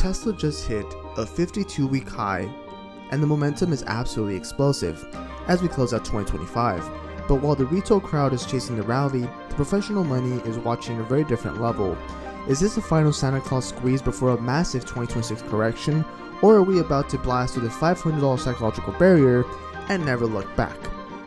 Tesla just hit a 52-week high, and the momentum is absolutely explosive as we close out 2025. But while the retail crowd is chasing the rally, the professional money is watching a very different level. Is this the final Santa Claus squeeze before a massive 2026 correction, or are we about to blast through the $500 psychological barrier and never look back?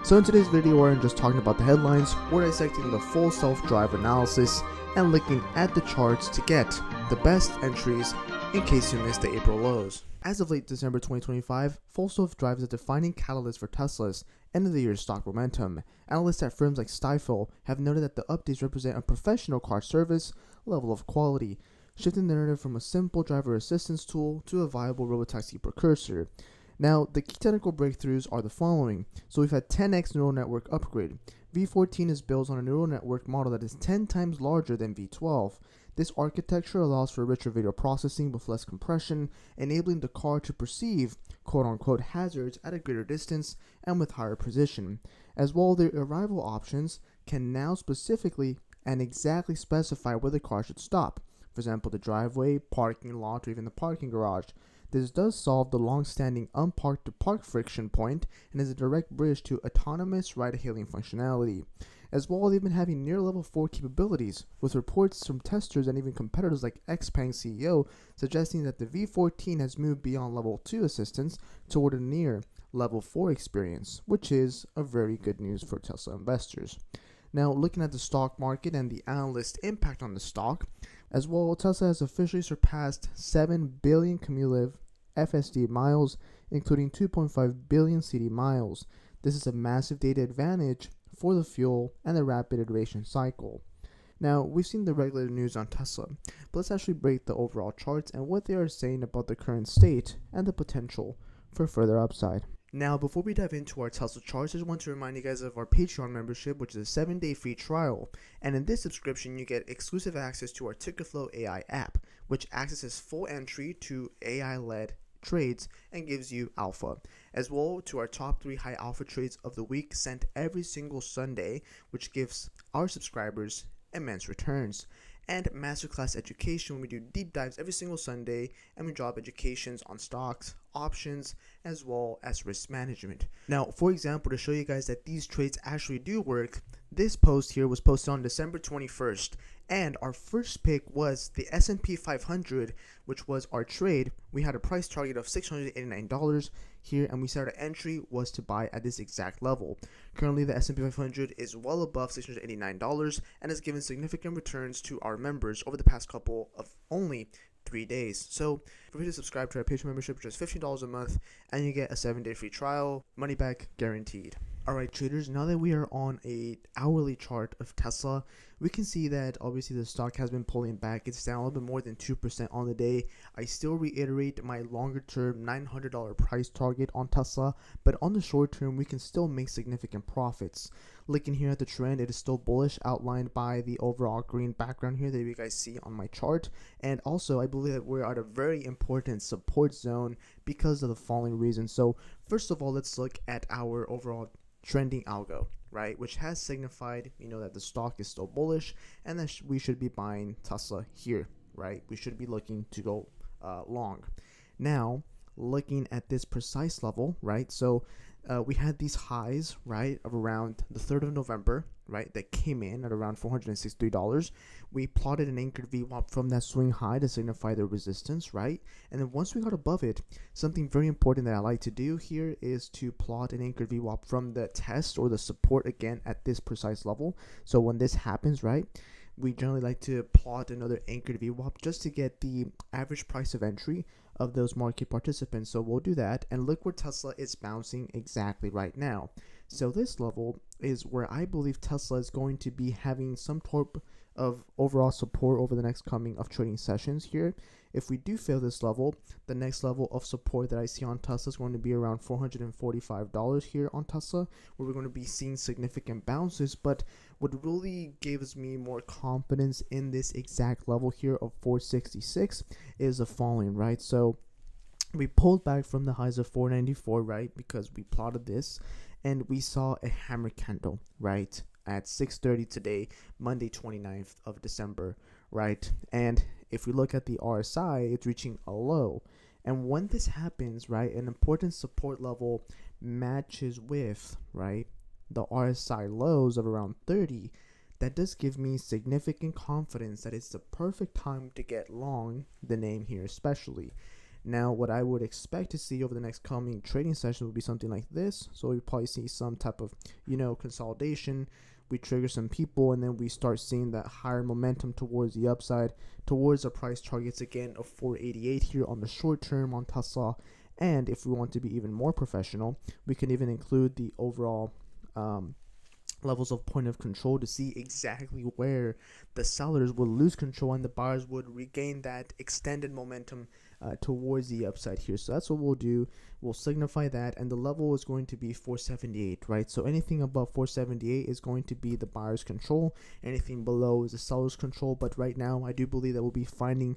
So in today's video, we're just talking about the headlines, we're dissecting the full self-drive analysis, and looking at the charts to get the best entries in case you missed the April lows. As of late December 2025, full self-drive is a defining catalyst for Tesla's end of the year stock momentum. Analysts at firms like Stifel have noted that the updates represent a professional car service level of quality, shifting the narrative from a simple driver assistance tool to a viable robotaxi precursor. Now, the key technical breakthroughs are the following. So we've had 10x neural network upgrade. V14 is built on a neural network model that is 10 times larger than V12. This architecture allows for richer video processing with less compression, enabling the car to perceive quote-unquote hazards at a greater distance and with higher precision. As well, the arrival options can now specifically and exactly specify where the car should stop. For example, the driveway, parking lot, or even the parking garage. This does solve the long-standing unparked to park friction point and is a direct bridge to autonomous ride-hailing functionality. As well, they've been having near level 4 capabilities, with reports from testers and even competitors like XPeng CEO suggesting that the V14 has moved beyond level 2 assistance toward a near level 4 experience, which is a very good news for Tesla investors. Now, looking at the stock market and the analyst impact on the stock, as well, Tesla has officially surpassed 7 billion cumulative FSD miles, including 2.5 billion CD miles. This is a massive data advantage for the fuel and the rapid iteration cycle. Now, we've seen the regular news on Tesla, but let's actually break the overall charts and what they are saying about the current state and the potential for further upside. Now, before we dive into our Tesla charts, I just want to remind you guys of our Patreon membership, which is a 7-day free trial. And in this subscription, you get exclusive access to our Tickerflow AI app, which accesses full entry to AI-led trades and gives you alpha, as well to our top 3 high alpha trades of the week sent every single Sunday, which gives our subscribers immense returns. And masterclass education, when we do deep dives every single Sunday, and we drop educations on stocks, options, as well as risk management. Now, for example, to show you guys that these trades actually do work, this post here was posted on December 21st, and our first pick was the S&P 500, which was our trade. We had a price target of $689 here, and we said our entry was to buy at this exact level. Currently, the S&P 500 is well above $689 and has given significant returns to our members over the past couple of only 3 days. So feel free to subscribe to our Patreon membership, which is $15 a month, and you get a 7-day free trial, money back guaranteed. Alright traders, now that we are on a hourly chart of Tesla, we can see that obviously the stock has been pulling back. It's down a little bit more than 2% on the day. I still reiterate my longer term $900 price target on Tesla, but on the short term we can still make significant profits. Looking here at the trend, it is still bullish, outlined by the overall green background here that you guys see on my chart. And also I believe that we're at a very important support zone because of the following reasons. So first of all, let's look at our overall trending algo, right, which has signified, that the stock is still bullish and that we should be buying Tesla here, right? We should be looking to go long. Now, looking at this precise level, right, so we had these highs, right, of around the 3rd of November, right, that came in at around $463. We plotted an anchored VWAP from that swing high to signify the resistance, right? And then once we got above it, something very important that I like to do here is to plot an anchored VWAP from the test or the support again at this precise level. So when this happens, right, we generally like to plot another anchored VWAP just to get the average price of entry of those market participants. So we'll do that, and look where Tesla is bouncing exactly right now. So this level is where I believe Tesla is going to be having some type of overall support over the next coming of trading sessions here. If we do fail this level, the next level of support that I see on Tesla is going to be around $445 here on Tesla, where we're going to be seeing significant bounces. But what really gives me more confidence in this exact level here of 466 is the following, right? So we pulled back from the highs of 494, right, because we plotted this and we saw a hammer candle, right, at 6:30 today, Monday 29th of December, right? And if we look at the RSI, it's reaching a low. And when this happens, right, an important support level matches with, right, the RSI lows of around 30, that does give me significant confidence that it's the perfect time to get long the name here, especially. Now, what I would expect to see over the next coming trading session would be something like this. So we probably see some type of, consolidation. We trigger some people, and then we start seeing that higher momentum towards the upside, towards our price targets again of 488 here on the short term on Tesla. And if we want to be even more professional, we can even include the overall levels of point of control to see exactly where the sellers would lose control and the buyers would regain that extended momentum towards the upside here. So that's what we'll do. We'll signify that, and the level is going to be 478, right? So anything above 478 is going to be the buyer's control. Anything below is the seller's control. But right now, I do believe that we'll be finding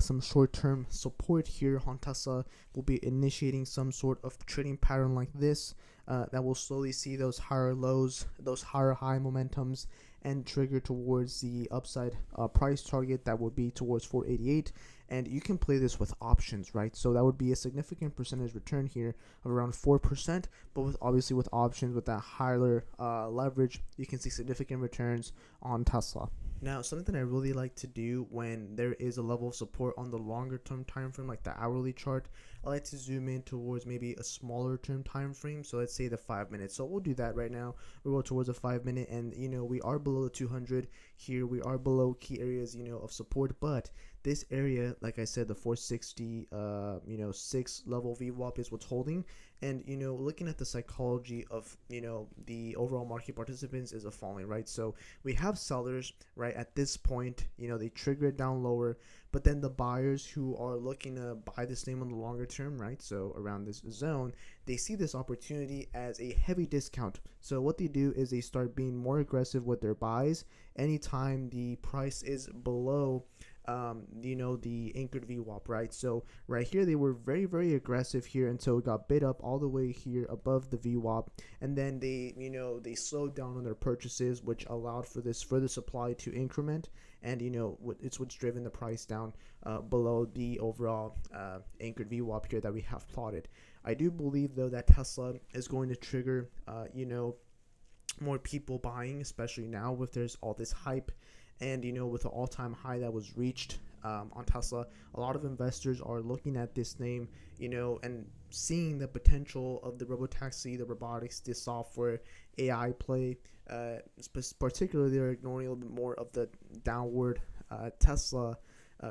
some short-term support here on Tesla. We'll be initiating some sort of trading pattern like this that will slowly see those higher lows, those higher high momentums, and trigger towards the upside price target that would be towards 488. And you can play this with options, right? So that would be a significant percentage return here of around 4%, but obviously with options, with that higher leverage, you can see significant returns on Tesla. Now, something that I really like to do when there is a level of support on the longer term time frame, like the hourly chart, I like to zoom in towards maybe a smaller term time frame. So let's say the 5 minutes. So we'll do that right now. We'll go towards a 5 minute, and we are below the 200 here. We are below key areas, of support, but this area, like I said, the 460, 6 level VWAP is what's holding. And, looking at the psychology of, the overall market participants is a falling, right? So we have sellers, right, at this point, they trigger it down lower, but then the buyers who are looking to buy this name on the longer term, right, so around this zone, they see this opportunity as a heavy discount. So what they do is they start being more aggressive with their buys anytime the price is below the anchored VWAP, right? So right here, they were very, very aggressive here until it got bid up all the way here above the VWAP. And then they slowed down on their purchases, which allowed for this further supply to increment. And, it's what's driven the price down below the overall anchored VWAP here that we have plotted. I do believe, though, that Tesla is going to trigger, more people buying, especially now with there's all this hype. And, with the all-time high that was reached on Tesla, a lot of investors are looking at this name, and seeing the potential of the robotaxi, the robotics, the software, AI play. Particularly, they're ignoring a little bit more of the downward Tesla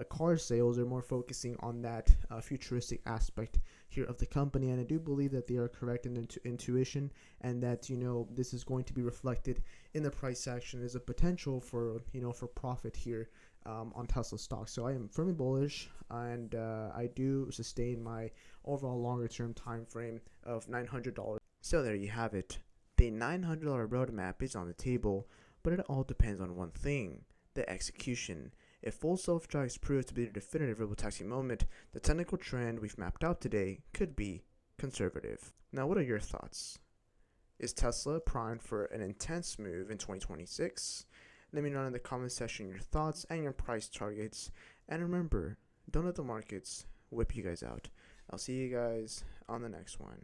car sales. Are more focusing on that futuristic aspect here of the company, and I do believe that they are correct in intuition, and that this is going to be reflected in the price action as a potential for for profit here on Tesla stock. So I am firmly bullish, and I do sustain my overall longer term time frame of $900. So there you have it. The $900 roadmap is on the table, but it all depends on one thing: the execution. If full self-drives proves to be the definitive robotaxi moment, the technical trend we've mapped out today could be conservative. Now, what are your thoughts? Is Tesla primed for an intense move in 2026? Let me know in the comment section your thoughts and your price targets. And remember, don't let the markets whip you guys out. I'll see you guys on the next one.